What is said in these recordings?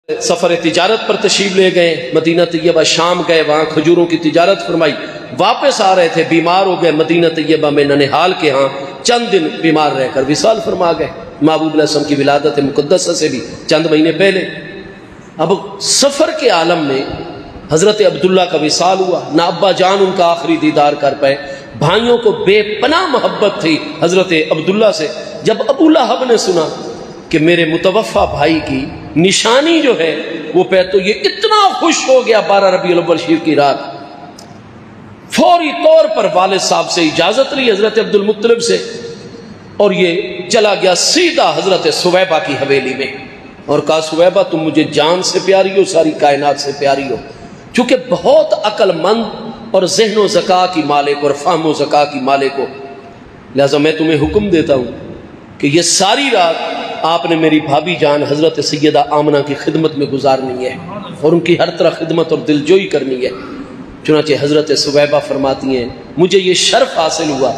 سفر تجارت پر تشریف لے گئے، مدینہ طیبہ شام گئے، وہاں کھجوروں کی تجارت فرمائی، واپس آ رہے تھے، بیمار ہو گئے، مدینہ طیبہ میں ننہال کے ہاں چند دن بیمار رہ کر وصال فرما گئے، محبوب علیہ السلام کی ولادت مقدسہ سے بھی چند مہینے پہلے۔ اب سفر کے عالم میں حضرت عبداللہ کا وصال ہوا، نہ ابا جان ان کا آخری دیدار کر پائے، بھائیوں کو بے پناہ محبت تھی حضرت عبداللہ سے۔ جب ابو لہب نے سنا کہ میرے متوفہ بھائی کی نشانی جو ہے وہ پہ، تو یہ اتنا خوش ہو گیا 12 ربیع الاول شریف کی رات، فوری طور پر والد صاحب سے اجازت لی حضرت عبد المطلب سے، اور یہ چلا گیا سیدھا حضرت سویبہ کی حویلی میں، اور کہا سویبہ تم مجھے جان سے پیاری ہو، ساری کائنات سے پیاری ہو، چونکہ بہت عقل مند اور ذہن و ذکا کی مالک اور فہم و ذکا کی مالک ہو، لہذا میں تمہیں حکم دیتا ہوں کہ یہ ساری رات آپ نے میری بھابھی جان حضرت سیدہ آمنہ کی خدمت میں گزارنی ہے اور ان کی ہر طرح خدمت اور دلجوئی کرنی ہے۔ چنانچہ حضرت سویبہ فرماتی ہیں مجھے یہ شرف حاصل ہوا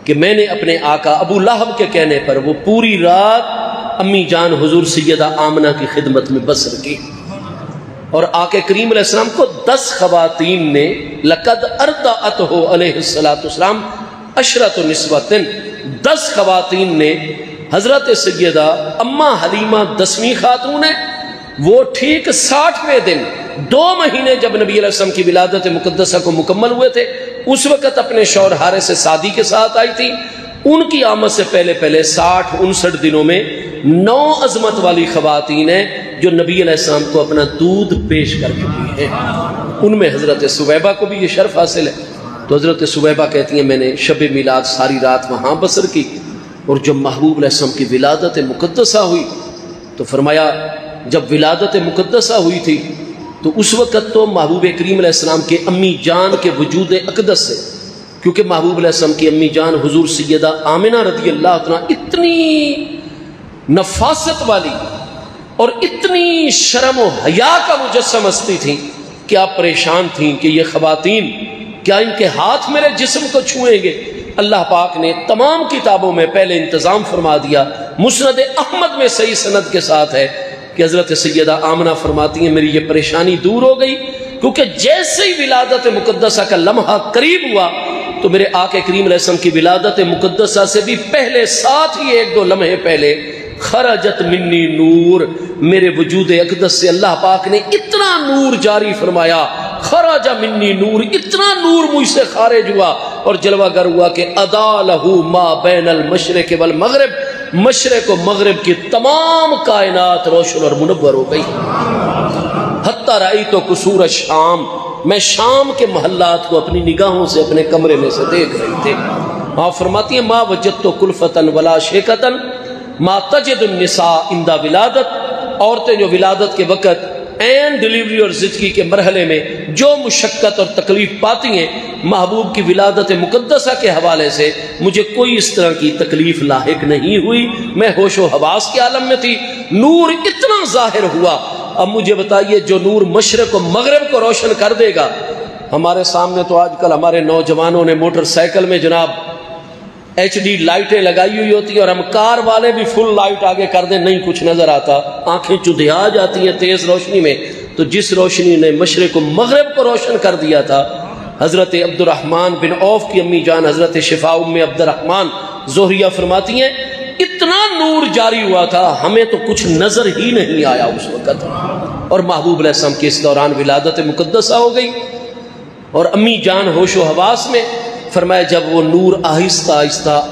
کہ میں نے اپنے آقا ابو لہب کے کہنے پر وہ پوری رات امی جان حضور سیدہ آمنہ کی خدمت میں بسر کی، اور آقا کریم علیہ السلام کو 10 خواتین نے لقد ارضعتہ علیہ السلام عشرۃ نسوۃ، 10 خواتین نے حضرت سیدہ اماں حلیمہ 10ویں خاتون ہے، وہ ٹھیک 60ویں دن 2 مہینے جب نبی علیہ السلام کی ولادت مقدسہ کو مکمل ہوئے تھے، اس وقت اپنے شوہر حارث سعدی کے ساتھ آئی تھی۔ ان کی آمد سے پہلے 60-59 دنوں میں 9 عظمت والی خواتین ہیں جو نبی علیہ السلام کو اپنا دودھ پیش کر چکی ہیں، ان میں حضرت سویبہ کو بھی یہ شرف حاصل ہے۔ تو حضرت سویبہ کہتی ہیں میں نے شب میلاد ساری رات وہاں بسر کی، اور جب محبوب علیہ السلام کی ولادت مقدسہ ہوئی تو فرمایا جب ولادت مقدسہ ہوئی تھی تو اس وقت تو محبوب کریم علیہ السلام کے امی جان کے وجود اقدس سے، کیونکہ محبوب علیہ السلام کی امی جان حضور سیدہ آمنہ رضی اللہ عنہا اتنی نفاست والی اور اتنی شرم و حیا کا مجسم ہستی تھیں کہ آپ پریشان تھیں کہ یہ خواتین کیا ان کے ہاتھ میرے جسم کو چھوئیں گے۔ اللہ پاک نے تمام کتابوں میں پہلے انتظام فرما دیا، مسند احمد میں صحیح سند کے ساتھ ہے کہ حضرت سیدہ آمنہ فرماتی ہیں میری یہ پریشانی دور ہو گئی، کیونکہ جیسے ہی ولادت مقدسہ کا لمحہ قریب ہوا تو میرے آقا کریم علیہ السلام کی ولادت مقدسہ سے بھی پہلے، ساتھ ہی 1-2 لمحے پہلے، خرجت منی نور، میرے وجود اقدس سے اللہ پاک نے اتنا نور جاری فرمایا، خرج منی نور، اتنا نور مجھ سے خارج ہوا اور جلوہ گر ہوا کہ ادا لہو ما بین المشرق والمغرب، مشرق و مغرب کی تمام کائنات روشن اور منور ہو گئی۔ حتی رأیت قصور الشام، میں شام کے محلات کو اپنی نگاہوں سے اپنے کمرے میں سے دیکھ رہی تھی۔ آپ فرماتی ہیں ما وجدت کلفتن ولا شیکتن ما تجد النساء عند ولادت، عورتیں جو ولادت کے وقت این ڈیلیوری اور زچگی کے مرحلے میں جو مشقت اور تکلیف پاتی ہیں، محبوب کی ولادت مقدسہ کے حوالے سے مجھے کوئی اس طرح کی تکلیف لاحق نہیں ہوئی، میں ہوش و حواس کے عالم میں تھی، نور اتنا ظاہر ہوا۔ اب مجھے بتائیے جو نور مشرق و مغرب کو روشن کر دے گا، ہمارے سامنے تو آج کل ہمارے نوجوانوں نے موٹر سائیکل میں جناب HD لائٹیں لگائی ہوئی ہوتی ہیں، اور ہم کار والے بھی فل لائٹ آگے کر دیں نہیں کچھ نظر آتا، آنکھیں چدھیا جاتی ہیں تیز روشنی میں۔ تو جس روشنی نے مشرق و مغرب کو روشن کر دیا تھا، حضرت عبد الرحمن بن عوف کی امی جان حضرت شفاء ام عبد الرحمن زہریہ فرماتی ہیں اتنا نور جاری ہوا تھا ہمیں تو کچھ نظر ہی نہیں آیا اس وقت، اور محبوب علیہ السلام کے اس دوران ولادت مقدسہ ہو گئی، اور امی جان ہوش و حواس میں۔ فرمایا جب وہ نور آہستہ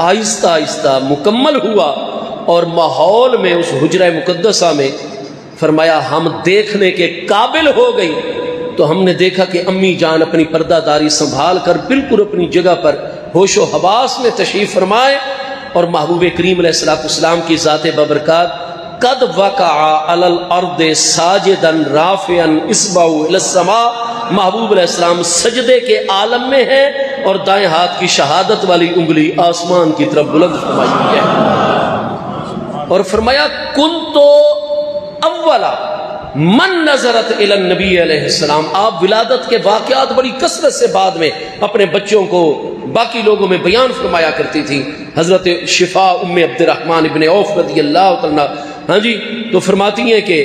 آہستہ مکمل ہوا اور ماحول میں اس حجرہ مقدسہ میں فرمایا ہم دیکھنے کے قابل ہو گئی، تو ہم نے دیکھا کہ امی جان اپنی پردہ داری سنبھال کر بالکل اپنی جگہ پر ہوش و حواس میں تشریف فرمائے، اور محبوب کریم علیہ السلام کی ذات بابرکات قد وقع علی الارض ساجدا رافعا اصبعہ الی السماء، محبوب علیہ السلام سجدے کے عالم میں ہے اور دائیں ہاتھ کی شہادت والی انگلی آسمان کی طرف بلند فرمائی ہوئی ہے، اور فرمایا کنتو اولا من نظرت الی النبی علیہ السلام۔ آپ ولادت کے واقعات بڑی کثرت سے بعد میں اپنے بچوں کو باقی لوگوں میں بیان فرمایا کرتی تھی۔ حضرت شفاء ام عبد الرحمن ابن عوف رضی اللہ عنہ، ہاں جی، تو فرماتی ہیں کہ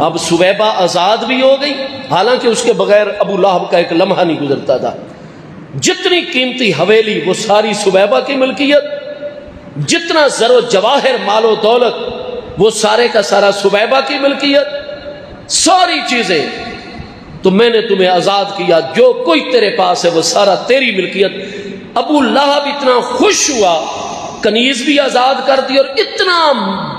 اب سویبہ آزاد بھی ہو گئی، حالانکہ اس کے بغیر ابو لہب کا ایک لمحہ نہیں گزرتا تھا۔ جتنی قیمتی حویلی وہ ساری سویبہ کی ملکیت، جتنا زر و جواہر مال و دولت وہ سارے کا سارا سویبہ کی ملکیت، ساری چیزیں تو میں نے تمہیں آزاد کیا، جو کوئی تیرے پاس ہے وہ سارا تیری ملکیت۔ ابو لہب اتنا خوش ہوا، کنیز بھی آزاد کر دی، اور اتنا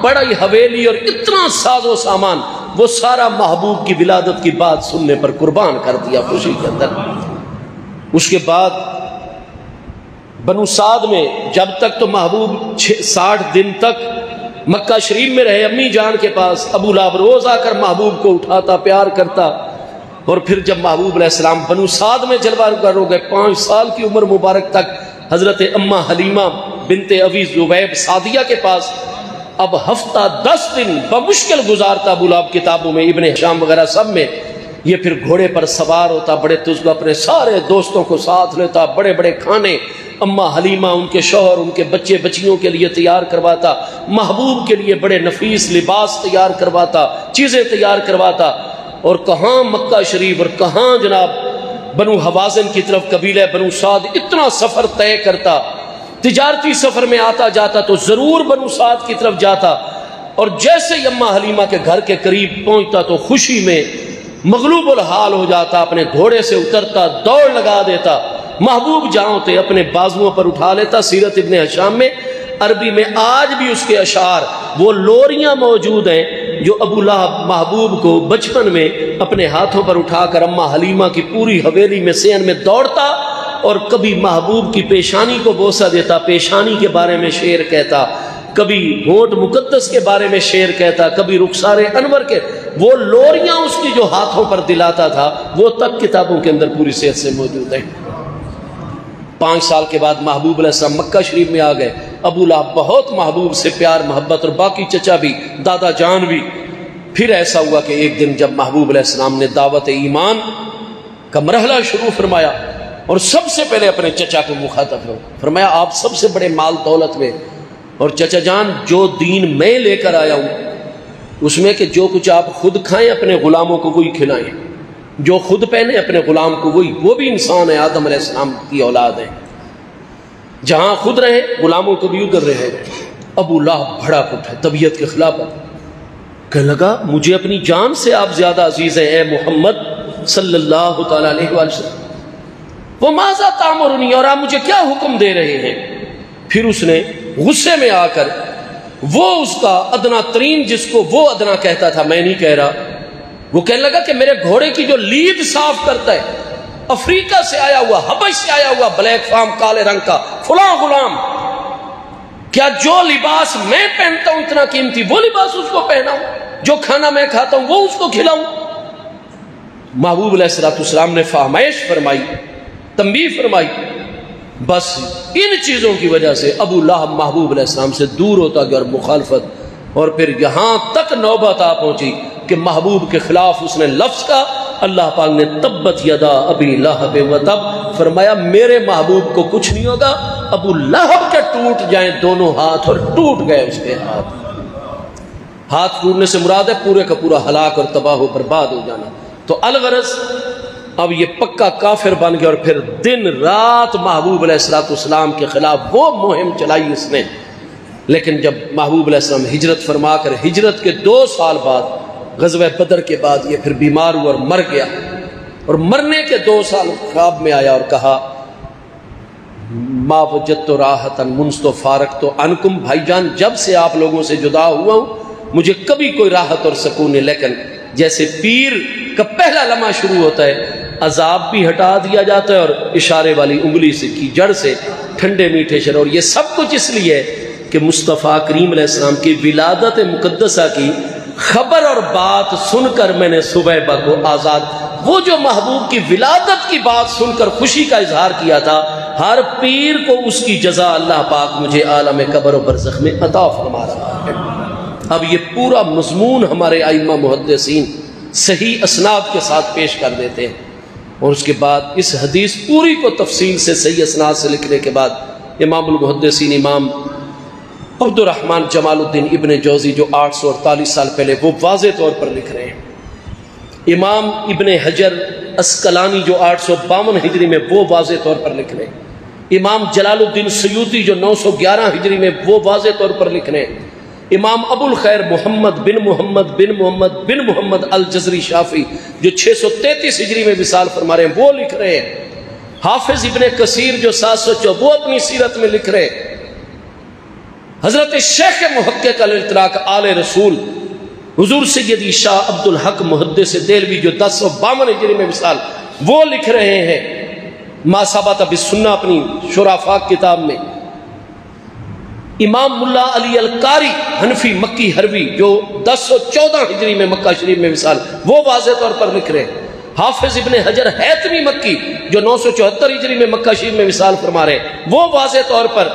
بڑی حویلی اور اتنا ساز و سامان وہ سارا محبوب کی ولادت کی بات سننے پر قربان کر دیا خوشی کے اندر۔ اس کے بعد بنو سعد میں جب تک تو محبوب 60 دن تک مکہ شریف میں رہے امی جان کے پاس، ابو لہب روز آ کر محبوب کو اٹھاتا، پیار کرتا، اور پھر جب محبوب علیہ السلام بنو سعد میں جلوہ گر ہو گئے، 5 سال کی عمر مبارک تک حضرت اماں حلیمہ بنت ابی زبیب سعدیہ کے پاس اب ہفتہ 10 دن بمشکل گزارتا ابو لہب، کتابوں میں ابن ہشام وغیرہ سب میں یہ پھر گھوڑے پر سوار ہوتا، بڑے تجربہ اپنے سارے دوستوں کو ساتھ لیتا، بڑے بڑے کھانے اماں حلیمہ ان کے شوہر ان کے بچے بچیوں کے لیے تیار کرواتا، محبوب کے لیے بڑے نفیس لباس تیار کرواتا، چیزیں تیار کرواتا، اور کہاں مکہ شریف اور کہاں جناب بنو حوازن کی طرف قبیلہ بنو سعد اتنا سفر طے کرتا، تجارتی سفر میں آتا جاتا تو ضرور بنو سعد کی طرف جاتا، اور جیسے ہی اماں حلیمہ کے گھر کے قریب پہنچتا تو خوشی میں مغلوب الحال ہو جاتا، اپنے گھوڑے سے اترتا، دوڑ لگا دیتا، محبوب جہاں ہوتے اپنے بازوؤں پر اٹھا لیتا۔ سیرت ابن ہشام میں عربی میں آج بھی اس کے اشعار وہ لوریاں موجود ہیں جو ابو لہب محبوب کو بچپن میں اپنے ہاتھوں پر اٹھا کر اماں حلیمہ کی پوری حویلی میں سین میں دوڑتا، اور کبھی محبوب کی پیشانی کو بوسہ دیتا، پیشانی کے بارے میں شعر کہتا، کبھی ہونٹ مقدس کے بارے میں شعر کہتا، کبھی رخسار انور کے، وہ لوریاں اس کی جو ہاتھوں پر دلاتا تھا وہ تک کتابوں کے اندر پوری صحت سے موجود ہے۔ 5 سال کے بعد محبوب علیہ السلام مکہ شریف میں آ گئے، ابو لہب بہت محبوب سے پیار محبت، اور باقی چچا بھی، دادا جان بھی۔ پھر ایسا ہوا کہ ایک دن جب محبوب علیہ السلام نے دعوت ایمان کا مرحلہ شروع فرمایا، اور سب سے پہلے اپنے چچا کو مخاطب فرمایا، آپ سب سے بڑے مال دولت میں، اور چچا جان جو دین میں لے کر آیا ہوں اس میں کہ جو کچھ آپ خود کھائیں اپنے غلاموں کو وہی کھلائیں، جو خود پہنے اپنے غلام کو وہی، وہ بھی انسان ہے، آدم علیہ السلام کی اولاد ہے، جہاں خود رہے غلاموں کو بھی ادھر رہے۔ ابو لہب بڑا کٹ ہے، طبیعت کے خلاف کہنے لگا مجھے اپنی جان سے آپ زیادہ عزیز ہیں اے محمد صلی اللہ تعالی علیہ وسلم، وہ ماذا تامرنی، اور آپ مجھے کیا حکم دے رہے ہیں؟ پھر اس نے غصے میں آ کر وہ اس کا ادنا ترین، جس کو وہ ادنا کہتا تھا میں نہیں کہہ رہا، وہ کہنے لگا کہ میرے گھوڑے کی جو لید صاف کرتا ہے، افریقہ سے آیا ہوا، حبش سے آیا ہوا، بلیک فام کالے رنگ کا فلاں غلام، کیا جو لباس میں پہنتا ہوں اتنا قیمتی وہ لباس اس کو پہناؤں، جو کھانا میں کھاتا ہوں وہ اس کو کھلاؤں؟ محبوب علیہ السلام نے فہمائش فرمائی، تنبیہ فرمائی، بس ان چیزوں کی وجہ سے ابو لہب محبوب علیہ السلام سے دور ہوتا گیا اور مخالفت، اور پھر یہاں تک نوبت آ پہنچی کہ محبوب کے خلاف اس نے لفظ کا، اللہ پاک نے تبت یدا ابی لہب و تب فرمایا میرے محبوب کو کچھ نہیں ہوگا، ابو لہب کے ٹوٹ جائیں دونوں ہاتھ، اور ٹوٹ گئے اس کے ہاتھ ٹوٹنے سے مراد ہے پورے کا پورا ہلاک اور تباہ و برباد ہو جانا۔ تو الغرض اب یہ پکا کافر بن گیا، اور پھر دن رات محبوب علیہ السلام کے خلاف وہ مہم چلائی اس نے۔ لیکن جب محبوب علیہ السلام ہجرت فرما کر ہجرت کے 2 سال بعد غزوہ بدر کے بعد یہ پھر بیمار ہوا اور مر گیا، اور مرنے کے 2 سال خواب میں آیا اور کہا ما وجدت راحتا منذ فارقت عنکم، بھائی جان جب سے آپ لوگوں سے جدا ہوا ہوں مجھے کبھی کوئی راحت اور سکون نہیں، لیکن جیسے پیر کا پہلا لمحہ شروع ہوتا ہے عذاب بھی ہٹا دیا جاتا ہے، اور اشارے والی انگلی سے کی جڑ سے ٹھنڈے میٹھے شراب، اور یہ سب کچھ اس لیے کہ مصطفیٰ کریم علیہ السلام کی ولادت مقدسہ کی خبر اور بات سن کر میں نے صبح کو آزاد، وہ جو محبوب کی ولادت کی بات سن کر خوشی کا اظہار کیا تھا، ہر پیر کو اس کی جزا اللہ پاک مجھے عالم قبر و برزخ میں عطا فرما رہا ہے۔ اب یہ پورا مضمون ہمارے ائمہ محدثین صحیح اسناد کے ساتھ پیش کر دیتے ہیں، اور اس کے بعد اس حدیث پوری کو تفصیل سے صحیح اسناد سے لکھنے کے بعد امام المحدثین امام عبد الرحمن جمال الدین ابن جوزی جو 848 سال پہلے، وہ واضح طور پر لکھ رہے ہیں امام ابن حجر اسقلانی جو 852 ہجری میں وہ واضح طور پر لکھ رہے ہیں، امام جلال الدین سیوطی جو 911 ہجری میں وہ واضح طور پر لکھ رہے ہیں، امام ابو الخیر محمد بن محمد بن محمد بن محمد الجزری شافعی جو 633 ہجری میں وصال فرما رہے ہیں وہ لکھ رہے ہیں، حافظ ابن کثیر جو 704 وہ اپنی سیرت میں لکھ رہے ہیں، حضرت شیخ محقق الاطراق آل رسول حضور سیدی شاہ عبد الحق محدث دہلوی جو 1052 ہجری میں وصال وہ لکھ رہے ہیں ما ثبت بالسنہ اپنی شرافاء کتاب میں، امام ملا علی القاری حنفی مکی حروی جو 1014 ہجری میں مکہ شریف میں وصال وہ واضح طور پر لکھ رہے ہیں، حافظ ابن حجر حیثمی مکی جو 974 ہجری میں مکہ شریف میں وصال فرما رہے ہیں وہ واضح طور پر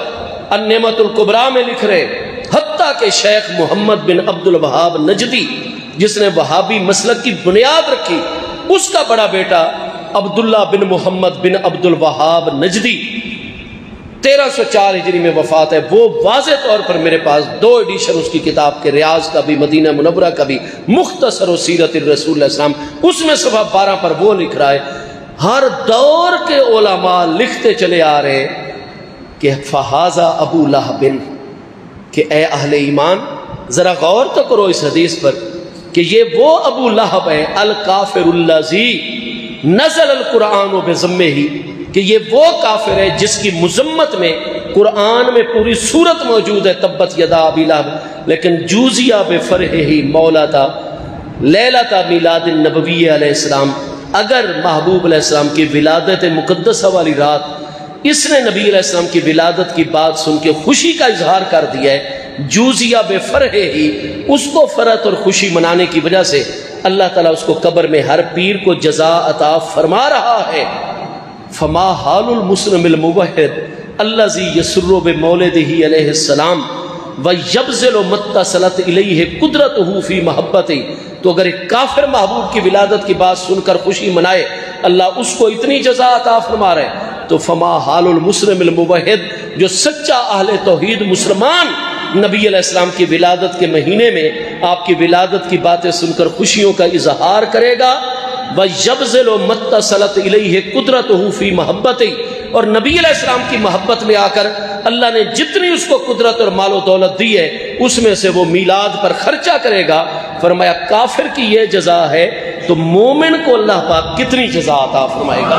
النعمت الکبریٰ میں لکھ رہے ہیں، حتیٰ کہ شیخ محمد بن عبد الوہاب نجدی جس نے وہابی مسلک کی بنیاد رکھی، اس کا بڑا بیٹا عبداللہ بن محمد بن عبد الوہاب نجدی 1304 ہجری میں وفات ہے، وہ واضح طور پر میرے پاس 2 ایڈیشن اس کی کتاب کے ریاض کا بھی مدینہ منورہ کا بھی مختصر و سیرت الرسول علیہ السلام اس میں صفحہ 12 پر وہ لکھ رہا ہے، ہر دور کے علماء لکھتے چلے آ رہے کہ فہذا ابو لہب، کہ اے اہل ایمان ذرا غور تو کرو اس حدیث پر کہ یہ وہ ابو لہب ہے الکافر الذی نزل القرآن بذمہ ہی، کہ یہ وہ کافر ہے جس کی مذمت میں قرآن میں پوری صورت موجود ہے تبت یدا ابی لہب، لیکن جوزیہ بفرحہ مولاتا لیلۃ میلاد النبوی علیہ السلام، اگر محبوب علیہ السلام کی ولادت مقدسہ والی رات اس نے نبی علیہ السلام کی ولادت کی بات سن کے خوشی کا اظہار کر دیا ہے، جوزیہ بفرحہ ہی، اس کو فرحت اور خوشی منانے کی وجہ سے اللہ تعالیٰ اس کو قبر میں ہر پیر کو جزا عطا فرما رہا ہے، فما حال المسلم الموحد الذی یسر بمولدہ علیہ السلام ویبذل متى اتصلت الیہ قدرتہ فی محبتہ، تو اگر ایک کافر محبوب کی ولادت کی بات سن کر خوشی منائے اللہ اس کو اتنی جزا عطا فرما رہے ہیں، تو فما حال المسلم الموحد جو سچا اہل توحید مسلمان نبی علیہ السلام کی ولادت کے مہینے میں آپ کی ولادت کی باتیں سن کر خوشیوں کا اظہار کرے گا، وَيَبْذِلُ مَتَّصَلَتْ إِلَيْهِ قُدْرَتُهُ فِي مَحَبَّتِهِ، اور نبی علیہ السلام کی محبت میں آ کر اللہ نے جتنی اس کو قدرت اور مال و دولت دی ہے اس میں سے وہ میلاد پر خرچہ کرے گا، فرمایا کافر کی یہ جزا ہے تو مومن کو اللہ پاک کتنی جزا عطا فرمائے گا۔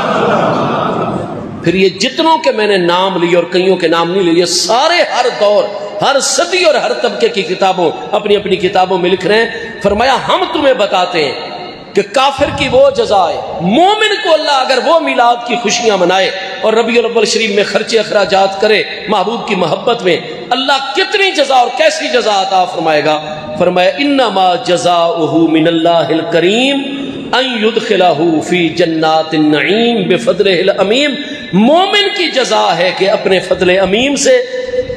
پھر یہ جتنوں کے میں نے نام لیے اور کئیوں کے نام نہیں لیے، یہ سارے ہر دور ہر صدی اور ہر طبقے کی کتابوں اپنی اپنی کتابوں میں لکھ رہے ہیں، فرمایا ہم تمہیں بتاتے ہیں کہ کافر کی وہ جزا ہے، مومن کو اللہ اگر وہ میلاد کی خوشیاں منائے اور ربیع الاول شریف میں خرچے اخراجات کرے محبوب کی محبت میں، اللہ کتنی جزا اور کیسی جزا عطا فرمائے گا۔ فرمایا انما جزاؤہ من اللہ الکریم ان یدخلہ فی جنات النعیم بفضلہ العمیم، مومن کی جزا ہے کہ اپنے فضل عمیم سے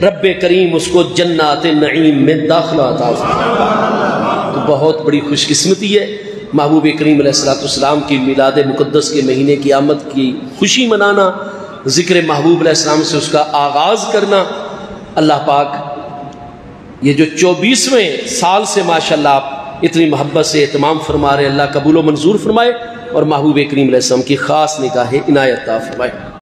رب کریم اس کو جنات النعیم میں داخلہ عطا فرمائے۔ تو بہت بڑی خوش قسمتی ہے محبوب کریم علیہ السلام کی میلاد مقدس کے مہینے کی آمد کی خوشی منانا، ذکر محبوب علیہ السلام سے اس کا آغاز کرنا۔ اللہ پاک یہ جو 24ویں سال سے ماشاءاللہ آپ اتنی محبت سے اہتمام فرما رہے ہیں، اللہ قبول و منظور فرمائے اور محبوب کریم علیہ السلام کی خاص نگاہ عنایت عطا فرمائے۔